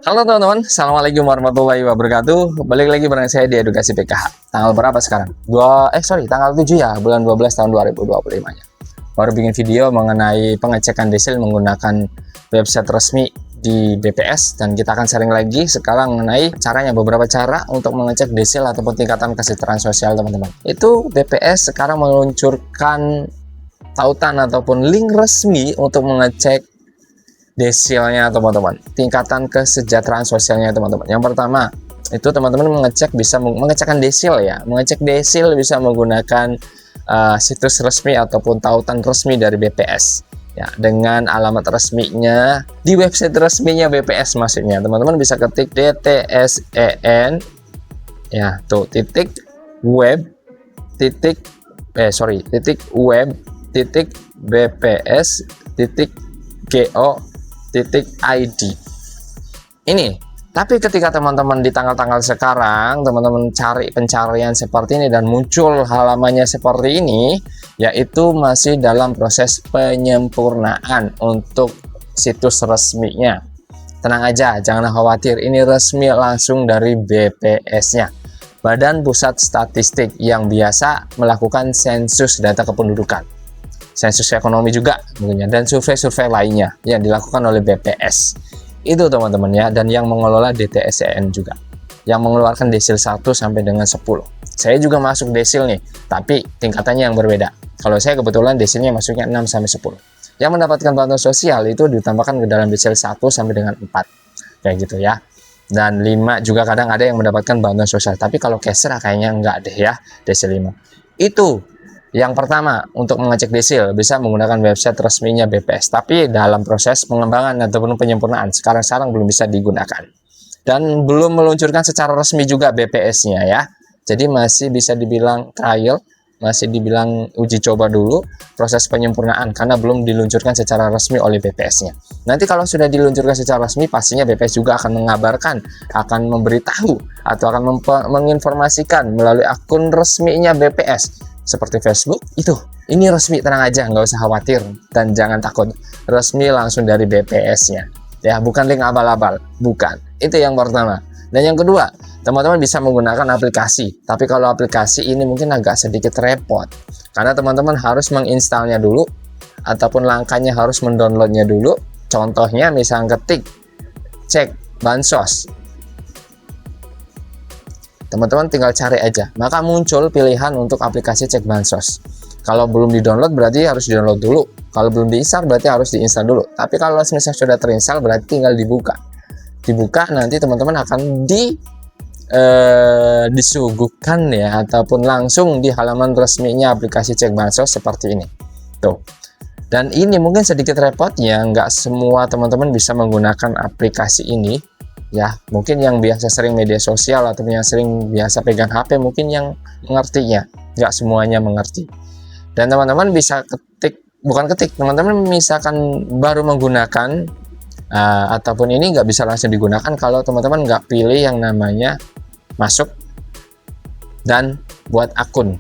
Halo teman-teman, Assalamualaikum warahmatullahi wabarakatuh. Balik lagi bareng saya di Edukasi PKH. Tanggal berapa sekarang? Tanggal 7 ya, bulan 12 tahun 2025 nya. Baru bikin video mengenai pengecekan desil menggunakan website resmi di BPS, dan kita akan sharing lagi sekarang mengenai caranya, beberapa cara untuk mengecek desil ataupun tingkatan kesejahteraan sosial teman-teman. Itu BPS sekarang meluncurkan tautan ataupun link resmi untuk mengecek desilnya teman-teman, tingkatan kesejahteraan sosialnya teman-teman. Yang pertama itu teman-teman mengecekkan desil ya, mengecek desil bisa menggunakan situs resmi ataupun tautan resmi dari BPS ya, dengan alamat resminya di website resminya BPS. Maksudnya teman-teman bisa ketik DTSEN ya tuh web bps.go.id ini. Tapi ketika teman-teman di tanggal-tanggal sekarang teman-teman cari pencarian seperti ini dan muncul halamannya seperti ini, yaitu masih dalam proses penyempurnaan untuk situs resminya. Tenang aja, jangan khawatir, ini resmi langsung dari BPS-nya, Badan Pusat Statistik, yang biasa melakukan sensus data kependudukan, sensus ekonomi juga mungkin, dan survei-survei lainnya yang dilakukan oleh BPS itu teman-teman ya. Dan yang mengelola DTSEN juga, yang mengeluarkan desil 1 sampai dengan 10. Saya juga masuk desil nih, tapi tingkatannya yang berbeda. Kalau saya kebetulan desilnya masuknya 6 sampai 10. Yang mendapatkan bantuan sosial itu ditambahkan ke dalam desil 1 sampai dengan 4 kayak gitu ya. Dan 5 juga kadang ada yang mendapatkan bantuan sosial, tapi kalau Kesra kayaknya enggak deh ya, desil 5. Itu yang pertama, untuk mengecek desil bisa menggunakan website resminya BPS, tapi dalam proses pengembangan ataupun penyempurnaan. Sekarang belum bisa digunakan dan belum meluncurkan secara resmi juga BPS-nya ya. Jadi masih bisa dibilang trial, masih dibilang uji coba dulu proses penyempurnaan, karena belum diluncurkan secara resmi oleh BPS-nya. Nanti kalau sudah diluncurkan secara resmi, pastinya BPS juga akan mengabarkan, akan memberitahu atau akan menginformasikan melalui akun resminya BPS seperti Facebook. Ini resmi, tenang aja, nggak usah khawatir dan jangan takut, resmi langsung dari BPS-nya ya, bukan link abal-abal, bukan. Itu yang pertama. Dan yang kedua, teman-teman bisa menggunakan aplikasi, tapi kalau aplikasi ini mungkin agak sedikit repot karena teman-teman harus menginstalnya dulu ataupun langkahnya harus mendownloadnya dulu. Contohnya misal ketik cek bansos, teman-teman tinggal cari aja, maka muncul pilihan untuk aplikasi cek bansos. Kalau belum di-download berarti harus di-download dulu. Kalau belum diinstal berarti harus diinstal dulu. Tapi kalau misalnya sudah terinstall berarti tinggal dibuka. Nanti teman-teman akan disuguhkan ya, ataupun langsung di halaman resminya aplikasi cek bansos seperti ini. Tuh. Dan ini mungkin sedikit repotnya, nggak semua teman-teman bisa menggunakan aplikasi ini. Ya, mungkin yang biasa sering media sosial atau yang sering biasa pegang HP mungkin yang mengertinya, nggak semuanya mengerti. Dan teman-teman bisa teman-teman misalkan baru menggunakan ataupun ini nggak bisa langsung digunakan kalau teman-teman nggak pilih yang namanya masuk dan buat akun.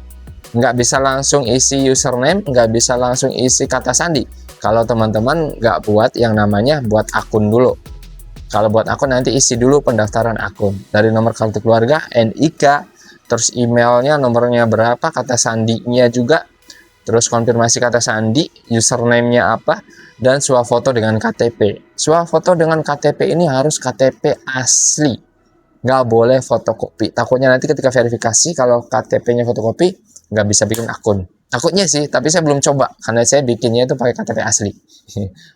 Nggak bisa langsung isi username, nggak bisa langsung isi kata sandi kalau teman-teman nggak buat yang namanya buat akun dulu. Kalau buat akun nanti isi dulu pendaftaran akun dari nomor kartu keluarga, NIK, terus emailnya, nomornya berapa, kata sandinya juga, terus konfirmasi kata sandi, username-nya apa, dan swafoto dengan KTP. Swafoto dengan KTP ini harus KTP asli, nggak boleh fotokopi. Takutnya nanti ketika verifikasi kalau KTP-nya fotokopi nggak bisa bikin akun. Takutnya sih, tapi saya belum coba karena saya bikinnya itu pakai KTP asli.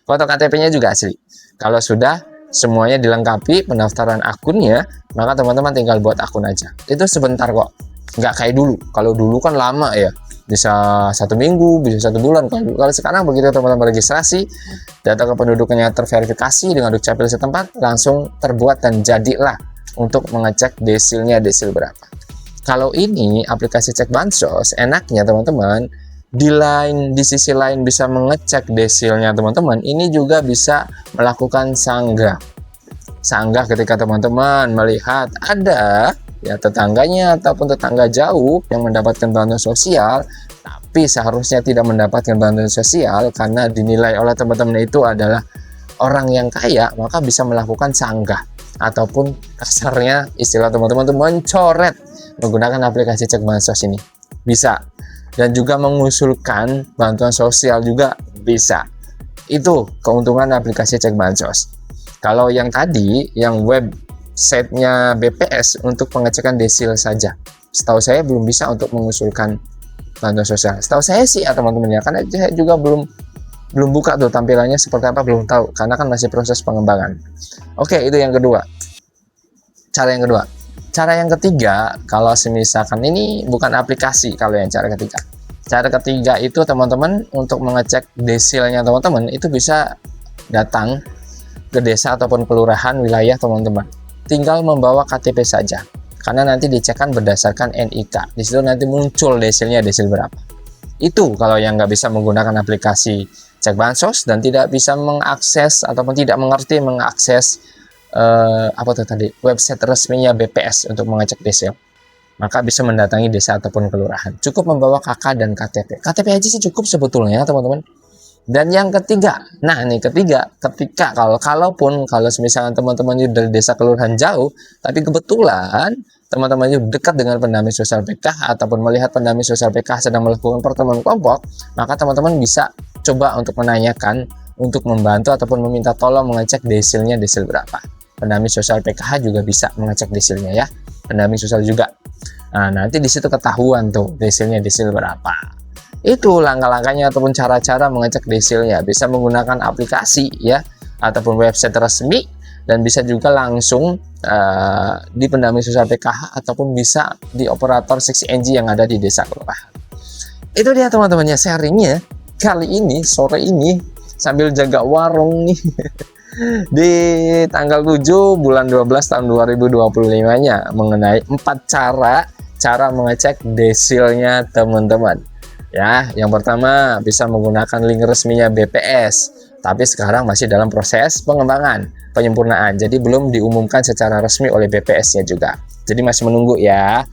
Foto KTP-nya juga asli. Kalau sudah semuanya dilengkapi pendaftaran akunnya, maka teman-teman tinggal buat akun aja. Itu sebentar kok, nggak kayak dulu. Kalau dulu kan lama ya, bisa 1 minggu, bisa 1 bulan. Kalau sekarang begitu teman-teman registrasi, data kependudukannya terverifikasi dengan dukcapil setempat, langsung terbuat dan jadilah untuk mengecek desilnya, desil berapa. Kalau ini aplikasi cek bansos, enaknya teman-teman di sisi lain bisa mengecek desilnya teman-teman, ini juga bisa melakukan sanggah ketika teman-teman melihat ada ya tetangganya ataupun tetangga jauh yang mendapatkan bantuan sosial, tapi seharusnya tidak mendapatkan bantuan sosial karena dinilai oleh teman-teman itu adalah orang yang kaya, maka bisa melakukan sanggah. ataupun kasarnya istilah teman-teman itu mencoret menggunakan aplikasi cek bansos ini. Bisa. Dan juga mengusulkan bantuan sosial juga bisa. Itu keuntungan aplikasi cek bansos. Kalau yang tadi, yang websitenya BPS untuk pengecekan desil saja, setahu saya belum bisa untuk mengusulkan bantuan sosial. Setahu saya sih ya teman-teman ya, karena saya juga belum buka tuh tampilannya seperti apa, belum tahu karena kan masih proses pengembangan. Oke, itu yang kedua. Cara yang kedua. Cara yang ketiga, kalau misalkan ini bukan aplikasi, kalau yang cara ketiga. Cara ketiga itu teman-teman untuk mengecek desilnya teman-teman itu bisa datang ke desa ataupun kelurahan wilayah teman-teman. Tinggal membawa KTP saja. Karena nanti dicekkan berdasarkan NIK. Di situ nanti muncul desilnya, desil berapa. Itu kalau yang nggak bisa menggunakan aplikasi cek bansos dan tidak bisa mengakses ataupun tidak mengerti mengakses website resminya BPS untuk mengecek desil, maka bisa mendatangi desa ataupun kelurahan. Cukup membawa KK dan KTP. KTP aja sih cukup sebetulnya teman-teman. Dan yang ketiga, nah ini ketika kalau misalnya teman-teman dari desa kelurahan jauh, tapi kebetulan teman-teman itu dekat dengan pendamping sosial PKH ataupun melihat pendamping sosial PKH sedang melakukan pertemuan kelompok, maka teman-teman bisa coba untuk menanyakan, untuk membantu ataupun meminta tolong mengecek desilnya, desil berapa. Pendamping sosial PKH juga bisa mengecek desilnya ya, pendamping sosial juga. Nah, nanti di situ ketahuan tuh desilnya, desil berapa. Itu langkah-langkahnya ataupun cara-cara mengecek desilnya. Bisa menggunakan aplikasi ya ataupun website resmi, dan bisa juga langsung di pendamping sosial PKH ataupun bisa di operator 6NG yang ada di desa kelurahan. Itu dia teman-teman ya sharingnya kali ini, sore ini sambil jaga warung nih di tanggal 7 bulan 12 tahun 2025-nya mengenai 4 cara mengecek desilnya teman-teman. Ya, yang pertama bisa menggunakan link resminya BPS, tapi sekarang masih dalam proses pengembangan, penyempurnaan. Jadi belum diumumkan secara resmi oleh BPS-nya juga. Jadi masih menunggu ya.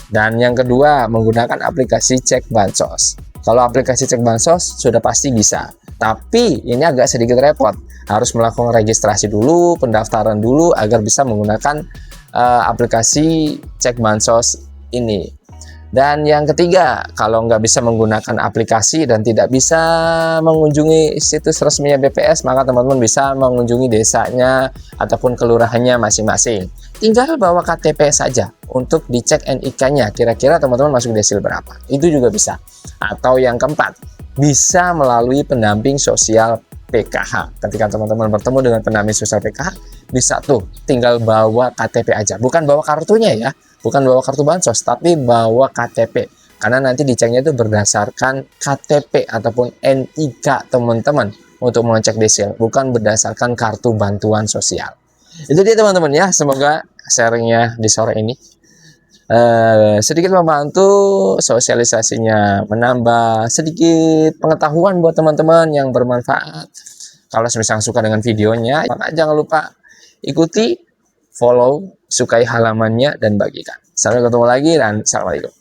Dan yang kedua, menggunakan aplikasi cek bansos. Kalau aplikasi cek bansos sudah pasti bisa. Tapi ini agak sedikit repot. Harus melakukan registrasi dulu, pendaftaran dulu agar bisa menggunakan aplikasi cek bansos ini. Dan yang ketiga, kalau nggak bisa menggunakan aplikasi dan tidak bisa mengunjungi situs resminya BPS, maka teman-teman bisa mengunjungi desanya ataupun kelurahannya masing-masing. Tinggal bawa KTP saja untuk dicek NIK-nya, kira-kira teman-teman masuk desil berapa. Itu juga bisa. Atau yang keempat, bisa melalui pendamping sosial PKH. Ketika teman-teman bertemu dengan pendamping sosial PKH, bisa tuh tinggal bawa KTP aja. Bukan bawa kartunya ya. Bukan bawa kartu bansos, tapi bawa KTP. Karena nanti diceknya itu berdasarkan KTP ataupun NIK teman-teman untuk mengecek desil, bukan berdasarkan kartu bantuan sosial. Itu dia teman-teman ya, semoga sharingnya di sore ini sedikit membantu sosialisasinya, menambah sedikit pengetahuan buat teman-teman yang bermanfaat. Kalau misalnya suka dengan videonya, maka jangan lupa ikuti, follow, sukai halamannya, dan bagikan. Sampai ketemu lagi dan assalamualaikum.